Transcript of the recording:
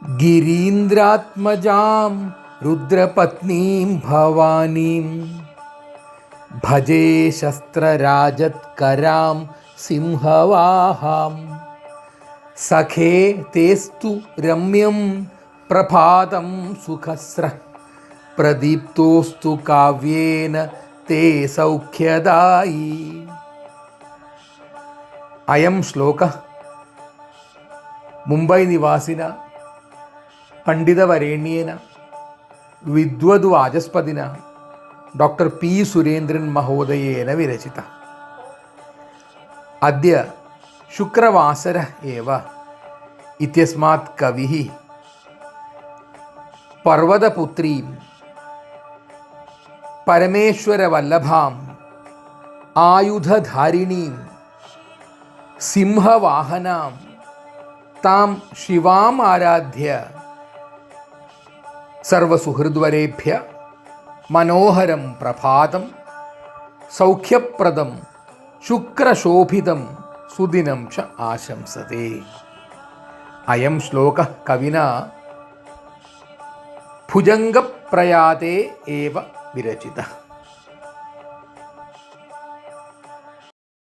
ഗിരീന്ദ്രാത്മജാം രുദ്രപത്നീം ഭവാനീം ഭജേ ശസ്ത്രരാജത്കരാം സിംഹവാഹാം സഖേ തേസ്തു രമ്യം പ്രഭാതം സുഖസ്ര പ്രദീപ്തോസ്തു കാവ്യേന തേ സൗഖ്യദായി. അയം ശ്ലോക മുംബൈ നിവാസിന പണ്ഡിതവരേണ്യേന വിദ്വദ്വാചസ്പതിന ഡോക്ടർ പി സുരേന്ദ്രൻ മഹോദയേന വിരചിത. അദ്യ ശുക്രവാസര ഏവ ഇത്യസ്മാത് കവിഃ പർവതപുത്രീം പരമേശ്വരവല്ലഭാം ആയുധധാരിണീം സിംഹവാഹനാം താം ശിവാം ആരാധ്യ സർവസുഹൃദ്വരേഭ്യ മനോഹരം പ്രഭാതം സൗഖ്യപ്രദം ശുക്രശോഭിതം സുദിനം ച ആശംസതേ. അയം ശ്ലോക കവിന ഭുജംഗപ്രയാതേ ഏവ വിരചിത.